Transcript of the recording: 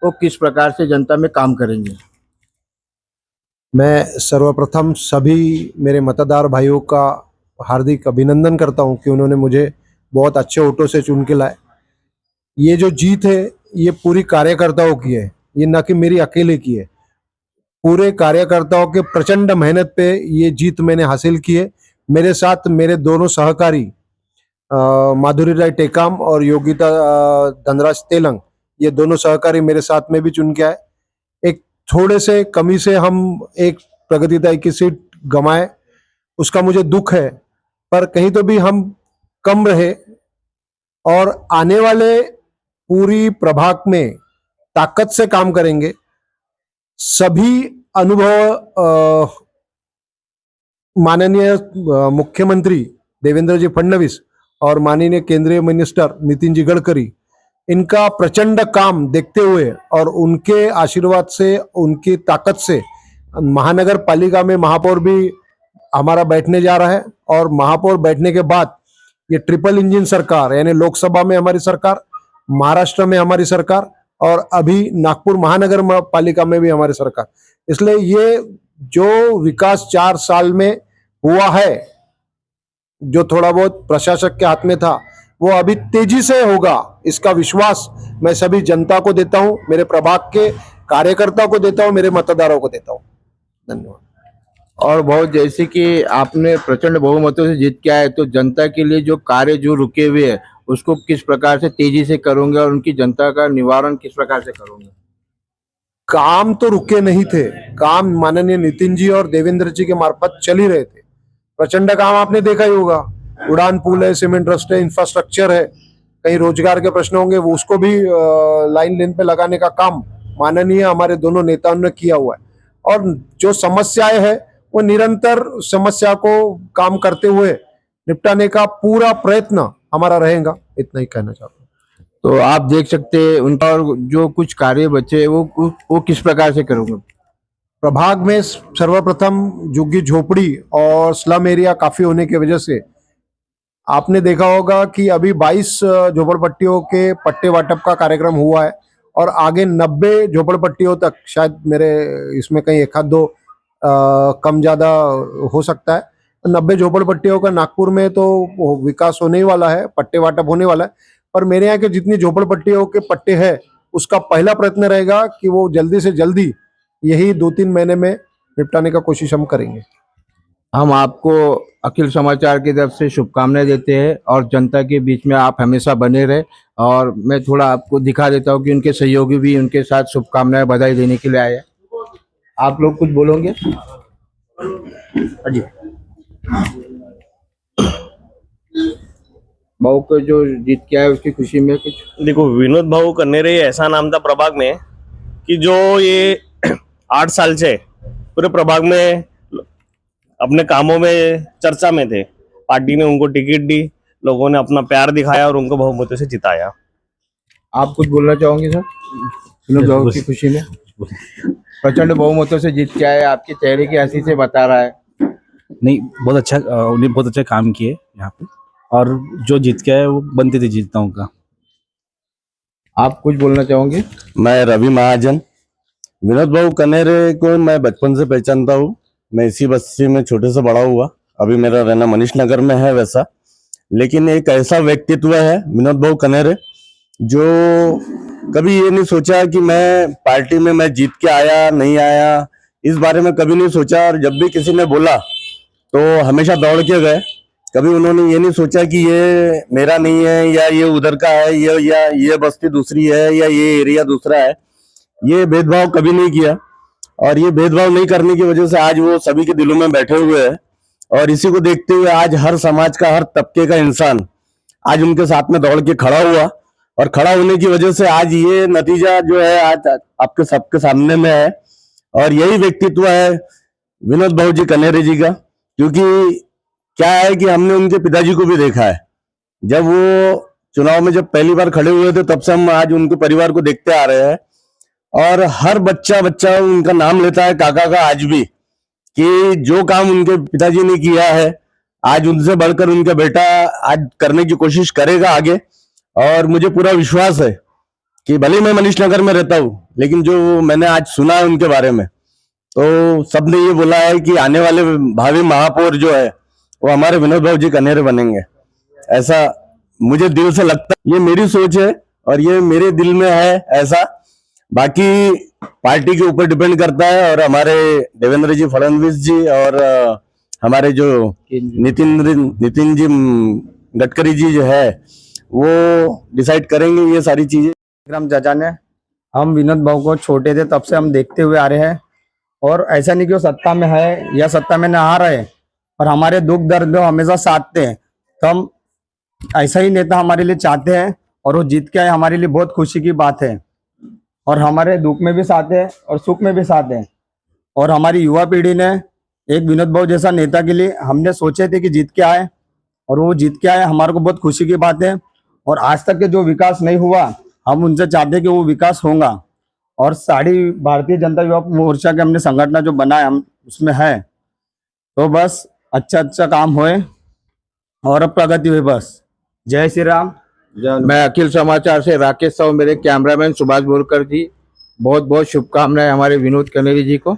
वो किस प्रकार से जनता में काम करेंगे। मैं सर्वप्रथम सभी मेरे मतदार भाइयों का हार्दिक अभिनंदन करता हूं कि उन्होंने मुझे बहुत अच्छे वोटों से चुन के लाए। ये जो जीत है ये पूरी कार्यकर्ताओं की है, ये न कि मेरी अकेले की है। पूरे कार्यकर्ताओं के प्रचंड मेहनत पे ये जीत मैंने हासिल की है। मेरे साथ मेरे दोनों सहकारी माधुरी राय टेकाम और योगिता धनराज तेलंग, ये दोनों सहकारी मेरे साथ में भी चुन के आए। एक थोड़े से कमी से हम एक प्रगतिदाई की सीट गंवाए, उसका मुझे दुख है, पर कहीं तो भी हम कम रहे और आने वाले पूरी प्रभाग में ताकत से काम करेंगे। सभी अनुभव माननीय मुख्यमंत्री देवेंद्र जी फडणवीस और माननीय केंद्रीय मिनिस्टर नितिन जी गडकरी, इनका प्रचंड काम देखते हुए और उनके आशीर्वाद से, उनकी ताकत से महानगर पालिका में महापौर भी हमारा बैठने जा रहा है। और महापौर बैठने के बाद ये ट्रिपल इंजन सरकार, यानी लोकसभा में हमारी सरकार, महाराष्ट्र में हमारी सरकार और अभी नागपुर महानगर पालिका में भी हमारी सरकार, इसलिए ये जो विकास 4 साल में हुआ है, जो थोड़ा बहुत प्रशासक के हाथ में था, वो अभी तेजी से होगा, इसका विश्वास मैं सभी जनता को देता हूं, मेरे प्रभाग के कार्यकर्ताओं को देता हूं, मेरे मतदारों को देता हूं। धन्यवाद। और बहुत जैसे कि आपने प्रचंड बहुमतों से जीत के आए, तो जनता के लिए जो कार्य जो रुके हुए हैं उसको किस प्रकार से तेजी से करोगे और उनकी जनता का निवारण किस प्रकार से करोगे। काम तो रुके नहीं थे, काम माननीय नितिन जी और देवेंद्र जी के मार्फत चल ही रहे थे। प्रचंड काम आपने देखा ही होगा, उड़ान पुल है, सीमेंट रस्ट है, इंफ्रास्ट्रक्चर है, कहीं रोजगार के प्रश्न होंगे वो उसको भी लाइन लेन पे लगाने का काम माननीय हमारे दोनों नेताओं ने किया हुआ है। और जो समस्याएं हैं वो निरंतर समस्या को काम करते हुए निपटाने का पूरा प्रयत्न हमारा रहेगा, इतना ही कहना चाहता हूँ। तो आप देख सकते हैं उनका, और जो कुछ कार्य बचे वो किस प्रकार से करोगे। प्रभाग में सर्वप्रथम झुग्गी झोपड़ी और स्लम एरिया काफी होने की वजह से आपने देखा होगा कि अभी 22 झोपड़पट्टियों के पट्टे वाटप का कार्यक्रम हुआ है और आगे 90 झोपड़पट्टियों तक, शायद मेरे इसमें कहीं एक आध दो कम ज्यादा हो सकता है, 90 झोपड़पट्टियों का नागपुर में तो विकास होने ही वाला है, पट्टे वाटप होने वाला है। पर मेरे यहाँ के जितनी झोपड़पट्टियों के पट्टे हैं उसका पहला प्रयत्न रहेगा कि वो जल्दी से जल्दी यही 2-3 महीने में निपटाने का कोशिश हम करेंगे। हम आपको अखिल समाचार की तरफ से शुभकामनाएं देते हैं और जनता के बीच में आप हमेशा बने रहे। और मैं थोड़ा आपको दिखा देता हूँ कि उनके सहयोगी भी उनके साथ शुभकामनाएं बधाई देने के लिए आए हैं। आप लोग कुछ बोलोगे? जी भाऊ को जो जीत के आए उसकी खुशी में कुछ। देखो, विनोद भाऊ कन्नेरे ऐसा नाम था प्रभाग में कि जो ये 8 साल से पूरे प्रभाग में अपने कामों में चर्चा में थे। पार्टी ने उनको टिकट दी, लोगों ने अपना प्यार दिखाया और उनको बहुमतों से जिताया। आप कुछ बोलना चाहोगे सर विनोद भाऊ की खुशी में? प्रचंड बहुमतों से जीत के आए, आपके चेहरे की हंसी से बता रहा है। नहीं, बहुत अच्छा, उन्हें बहुत अच्छा काम किए यहाँ पे, और जो जीत के आए वो बनते थे जीतता हूँ का। आप कुछ बोलना चाहोगे? मैं रवि महाजन। विनोद भाऊ कन्नेरे को मैं बचपन से पहचानता हूँ। मैं इसी बस्ती में छोटे से बड़ा हुआ, अभी मेरा रहना मनीष नगर में है वैसा। लेकिन एक ऐसा व्यक्तित्व है विनोद भाऊ कन्नेरे जो कभी ये नहीं सोचा कि मैं पार्टी में मैं जीत के आया नहीं आया, इस बारे में कभी नहीं सोचा। और जब भी किसी ने बोला तो हमेशा दौड़ के गए। कभी उन्होंने ये नहीं सोचा कि ये मेरा नहीं है या ये उधर का है, ये बस्ती दूसरी है या ये एरिया दूसरा है। ये भेदभाव कभी नहीं किया और ये भेदभाव नहीं करने की वजह से आज वो सभी के दिलों में बैठे हुए हैं। और इसी को देखते हुए आज हर समाज का, हर तबके का इंसान आज उनके साथ में दौड़ के खड़ा हुआ और खड़ा होने की वजह से आज ये नतीजा जो है आज आपके सबके सामने में है। और यही व्यक्तित्व है विनोद भाऊ जी कन्नेरे जी का। क्योंकि क्या है कि हमने उनके पिताजी को भी देखा है, जब वो चुनाव में जब पहली बार खड़े हुए थे तब से हम आज उनके परिवार को देखते आ रहे हैं। और हर बच्चा उनका नाम लेता है काका का आज भी, कि जो काम उनके पिताजी ने किया है आज उनसे बढ़कर उनका बेटा आज करने की कोशिश करेगा आगे। और मुझे पूरा विश्वास है कि भले मैं मनीष नगर में रहता हूँ लेकिन जो मैंने आज सुना है उनके बारे में, तो सबने ये बोला है कि आने वाले भावी महापौर जो है वो हमारे विनोद भाऊ जी कनेरे बनेंगे। ऐसा मुझे दिल से लगता है, ये मेरी सोच है और ये मेरे दिल में है ऐसा। बाकी पार्टी के ऊपर डिपेंड करता है, और हमारे देवेंद्र जी फडणवीस जी और हमारे जो नितिन जी गडकरी जी जो है वो डिसाइड करेंगे ये सारी चीजें। विक्रम चाचा ने, हम विनोद भाऊ को छोटे थे तब से हम देखते हुए आ रहे हैं, और ऐसा नहीं कि वो सत्ता में है या सत्ता में न आ रहे, और हमारे दुख दर्द में हमेशा साथ थे। तो हम ऐसा ही नेता हमारे लिए चाहते हैं, और वो जीत के आए हमारे लिए बहुत खुशी की बात है, और हमारे दुख में भी साथ है और सुख में भी साथ है। और हमारी युवा पीढ़ी ने एक विनोद भाऊ जैसा नेता के लिए हमने सोचे थे कि जीत के आए, और वो जीत के आए, हमारे को बहुत खुशी की बात है। और आज तक के जो विकास नहीं हुआ, हम उनसे चाहते हैं कि वो विकास होगा। और साड़ी भारतीय जनता युवा मोर्चा के हमने संगठन जो बनाया हम उसमें है, तो बस अच्छा काम होए और प्रगति हुई बस। जय श्री राम। मैं अखिल समाचार से राकेश साहू, मेरे कैमरामैन सुभाष बोरकर जी, बहुत बहुत शुभकामनाएं हमारे विनोद कनेरी जी को।